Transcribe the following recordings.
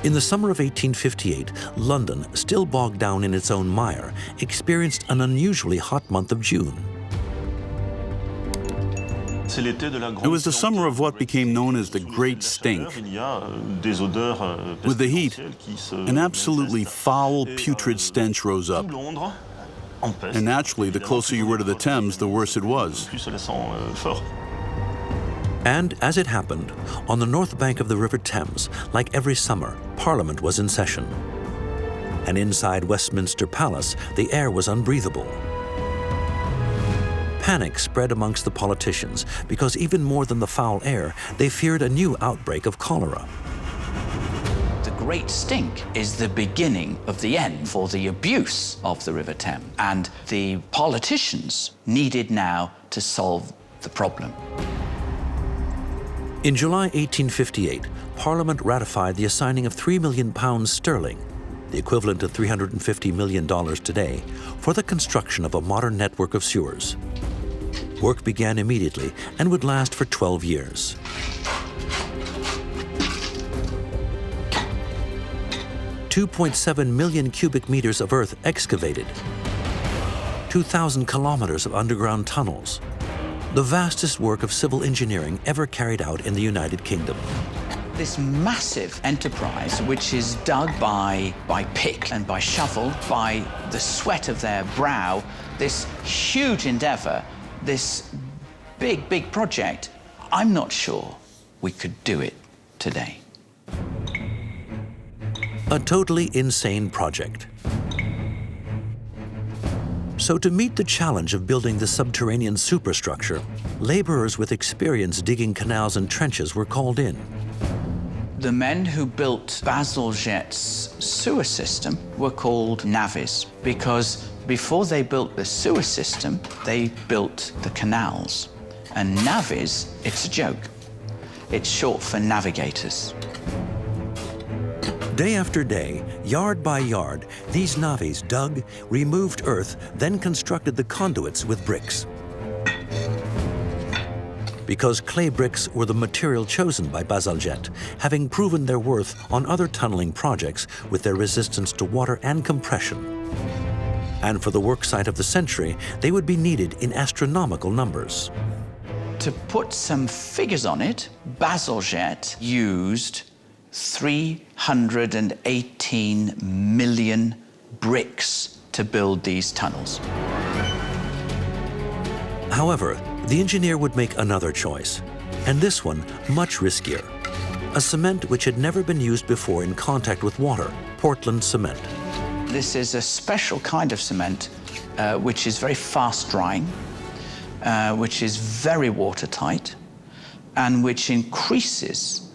In the summer of 1858, London, still bogged down in its own mire, experienced an unusually hot month of June. It was the summer of what became known as the Great Stink. With the heat, an absolutely foul, putrid stench rose up. And naturally, the closer you were to the Thames, the worse it was. And as it happened, on the north bank of the River Thames, like every summer, Parliament was in session. And inside Westminster Palace, the air was unbreathable. Panic spread amongst the politicians because even more than the foul air, they feared a new outbreak of cholera. The Great Stink is the beginning of the end for the abuse of the River Thames, and the politicians needed now to solve the problem. In July 1858, Parliament ratified the assigning of £3 million sterling, the equivalent of $350 million today, for the construction of a modern network of sewers. Work began immediately and would last for 12 years. $2.7 million cubic meters of earth excavated, 2,000 kilometers of underground tunnels, the vastest work of civil engineering ever carried out in the United Kingdom. This massive enterprise, which is dug by pick and by shovel, by the sweat of their brow, this huge endeavor, this big, big project, I'm not sure we could do it today. A totally insane project. So to meet the challenge of building the subterranean superstructure, laborers with experience digging canals and trenches were called in. The men who built Bazalgette's sewer system were called navvies because before they built the sewer system, they built the canals. And navvies, it's a joke. It's short for navigators. Day after day, yard by yard, these navvies dug, removed earth, then constructed the conduits with bricks. Because clay bricks were the material chosen by Bazalgette, having proven their worth on other tunneling projects with their resistance to water and compression. And for the work site of the century, they would be needed in astronomical numbers. To put some figures on it, Bazalgette used 318 million bricks to build these tunnels. However, the engineer would make another choice, and this one much riskier. A cement which had never been used before in contact with water, Portland cement. This is a special kind of cement which is very fast drying, which is very watertight, and which increases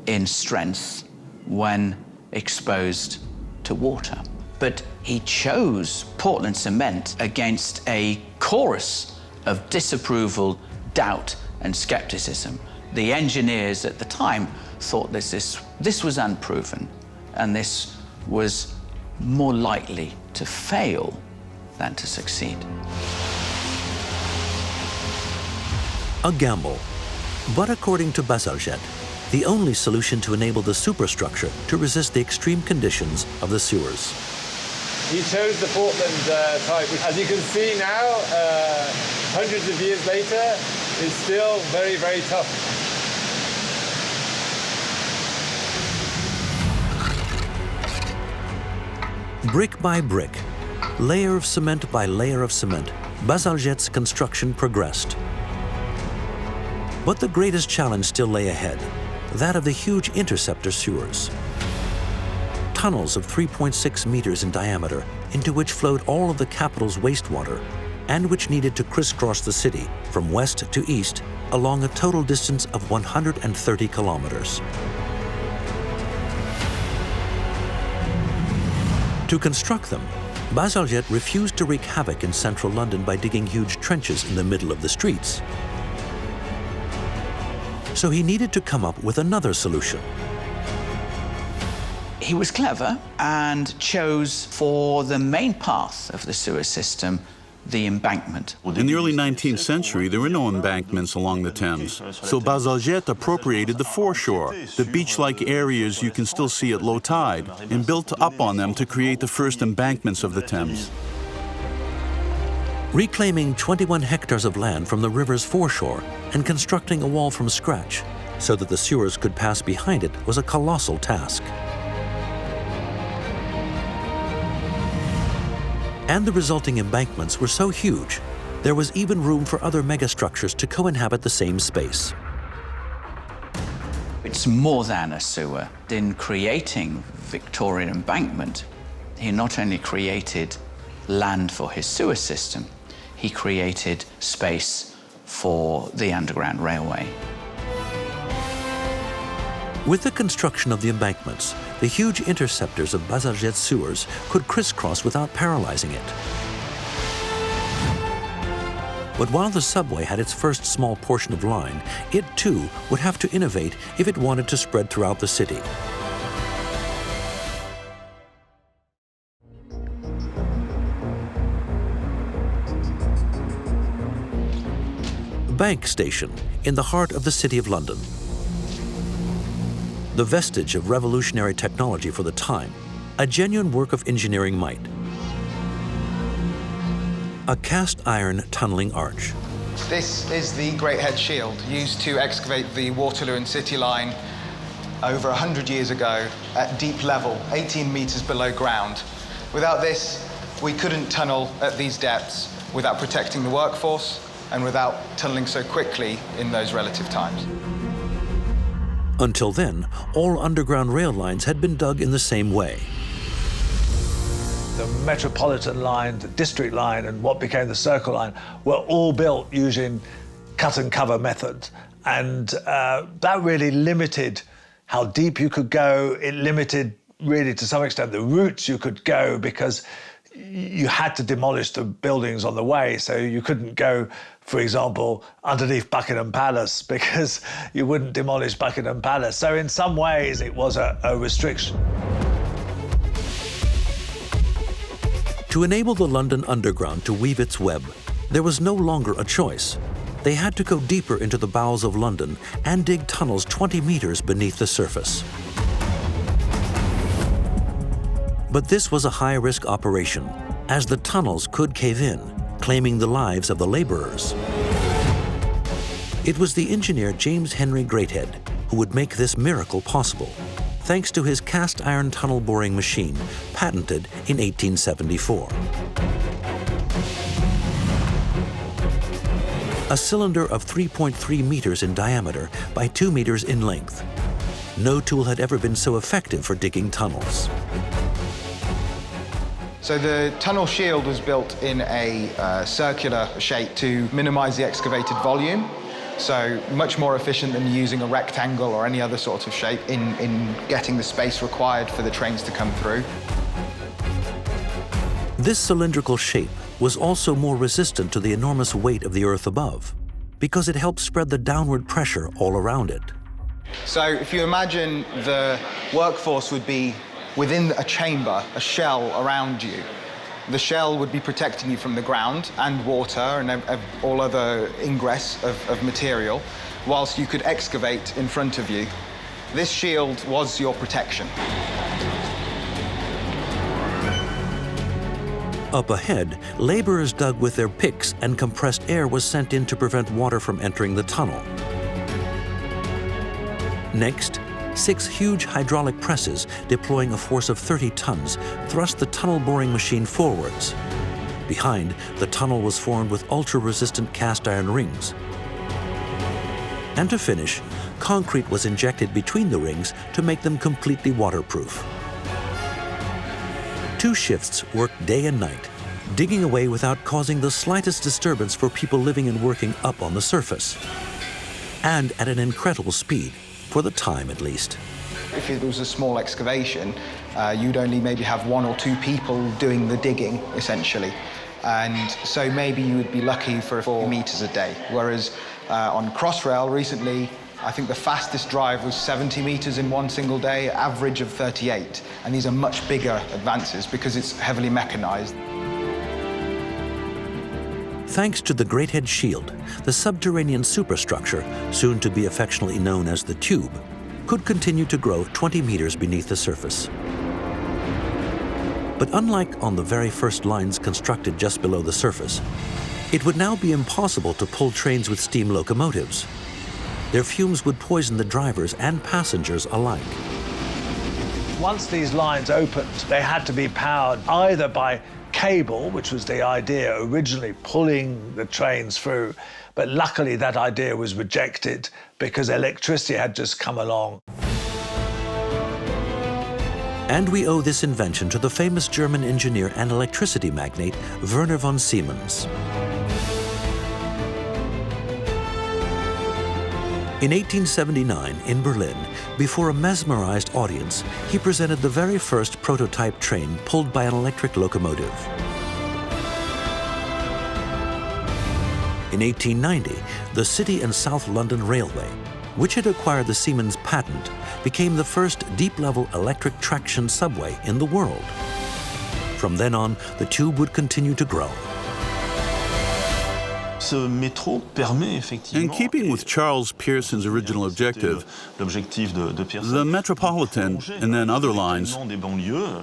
in strength when exposed to water. But he chose Portland cement against a chorus of disapproval, doubt, and skepticism. The engineers at the time thought this was unproven, and this was more likely to fail than to succeed. A gamble, but according to Bazalgette, the only solution to enable the superstructure to resist the extreme conditions of the sewers. He chose the Portland type, which, as you can see now, hundreds of years later, is still very, very tough. Brick by brick, layer of cement by layer of cement, Bazalgette's construction progressed. But the greatest challenge still lay ahead, that of the huge interceptor sewers. Tunnels of 3.6 meters in diameter into which flowed all of the capital's wastewater and which needed to crisscross the city from west to east along a total distance of 130 kilometers. To construct them, Bazalgette refused to wreak havoc in central London by digging huge trenches in the middle of the streets. So he needed to come up with another solution. He was clever and chose for the main path of the sewer system the embankment. In the early 19th century, there were no embankments along the Thames, so Bazalgette appropriated the foreshore, the beach-like areas you can still see at low tide, and built up on them to create the first embankments of the Thames. Reclaiming 21 hectares of land from the river's foreshore and constructing a wall from scratch so that the sewers could pass behind it was a colossal task. And the resulting embankments were so huge, there was even room for other megastructures to co-inhabit the same space. It's more than a sewer. In creating Victorian embankment, he not only created land for his sewer system, he created space for the underground railway. With the construction of the embankments, the huge interceptors of Bazalgette's sewers could crisscross without paralyzing it. But while the subway had its first small portion of line, it too would have to innovate if it wanted to spread throughout the city. Bank Station, in the heart of the City of London. The vestige of revolutionary technology for the time, a genuine work of engineering might. A cast iron tunneling arch. This is the Great Head Shield, used to excavate the Waterloo and City line over 100 years ago at deep level, 18 meters below ground. Without this, we couldn't tunnel at these depths without protecting the workforce and without tunneling so quickly in those relative times. Until then, all underground rail lines had been dug in the same way. The Metropolitan line, the District line, and what became the Circle line were all built using cut and cover methods. And that really limited how deep you could go. It limited, really, to some extent, the routes you could go, because you had to demolish the buildings on the way. So you couldn't go, for example, underneath Buckingham Palace, because you wouldn't demolish Buckingham Palace. So in some ways, it was a restriction. To enable the London Underground to weave its web, there was no longer a choice. They had to go deeper into the bowels of London and dig tunnels 20 meters beneath the surface. But this was a high-risk operation, as the tunnels could cave in, claiming the lives of the laborers. It was the engineer James Henry Greathead who would make this miracle possible, thanks to his cast iron tunnel boring machine, patented in 1874. A cylinder of 3.3 meters in diameter by 2 meters in length. No tool had ever been so effective for digging tunnels. So the tunnel shield was built in a circular shape to minimize the excavated volume. So much more efficient than using a rectangle or any other sort of shape in getting the space required for the trains to come through. This cylindrical shape was also more resistant to the enormous weight of the earth above, because it helped spread the downward pressure all around it. So if you imagine the workforce would be within a chamber, a shell around you. The shell would be protecting you from the ground and water and all other ingress of material, whilst you could excavate in front of you. This shield was your protection. Up ahead, laborers dug with their picks and compressed air was sent in to prevent water from entering the tunnel. Next, 6 huge hydraulic presses, deploying a force of 30 tons, thrust the tunnel boring machine forwards. Behind, the tunnel was formed with ultra-resistant cast iron rings. And to finish, concrete was injected between the rings to make them completely waterproof. 2 shifts worked day and night, digging away without causing the slightest disturbance for people living and working up on the surface. And at an incredible speed. For the time, at least. If it was a small excavation, you'd only maybe have 1 or 2 people doing the digging, essentially. And so maybe you would be lucky for 4 meters a day. Whereas on Crossrail recently, I think the fastest drive was 70 meters in one single day, average of 38. And these are much bigger advances because it's heavily mechanized. Thanks to the Greathead Shield, the subterranean superstructure, soon to be affectionately known as the Tube, could continue to grow 20 meters beneath the surface. But unlike on the very first lines constructed just below the surface, it would now be impossible to pull trains with steam locomotives. Their fumes would poison the drivers and passengers alike. Once these lines opened, they had to be powered either by cable, which was the idea originally, pulling the trains through, but luckily that idea was rejected because electricity had just come along. And we owe this invention to the famous German engineer and electricity magnate Werner von Siemens. In 1879, in Berlin, before a mesmerized audience, he presented the very first prototype train pulled by an electric locomotive. In 1890, the City and South London Railway, which had acquired the Siemens patent, became the first deep-level electric traction subway in the world. From then on, the tube would continue to grow. In keeping with Charles Pearson's original objective, the Metropolitan and then other lines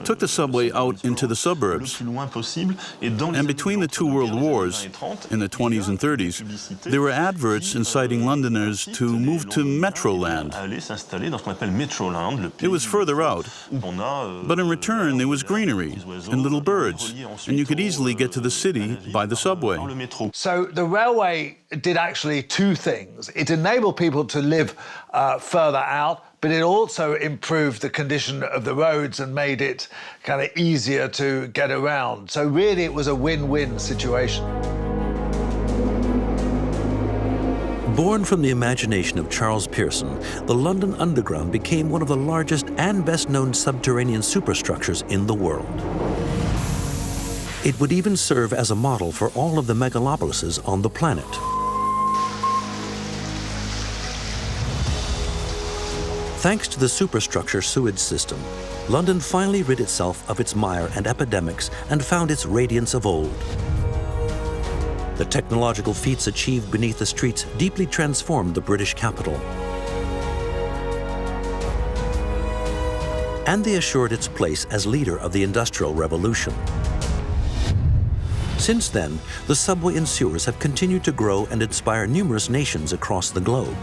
took the subway out into the suburbs. And between the two world wars, in the 20s and 30s, there were adverts inciting Londoners to move to Metroland. It was further out, but in return there was greenery and little birds, and you could easily get to the city by the subway. So the railway did actually two things. It enabled people to live further out, but it also improved the condition of the roads and made it kind of easier to get around. So really it was a win-win situation. Born from the imagination of Charles Pearson, the London Underground became one of the largest and best-known subterranean superstructures in the world. It would even serve as a model for all of the megalopolises on the planet. Thanks to the superstructure sewage system, London finally rid itself of its mire and epidemics and found its radiance of old. The technological feats achieved beneath the streets deeply transformed the British capital. And they assured its place as leader of the Industrial Revolution. Since then, the subway and sewers have continued to grow and inspire numerous nations across the globe.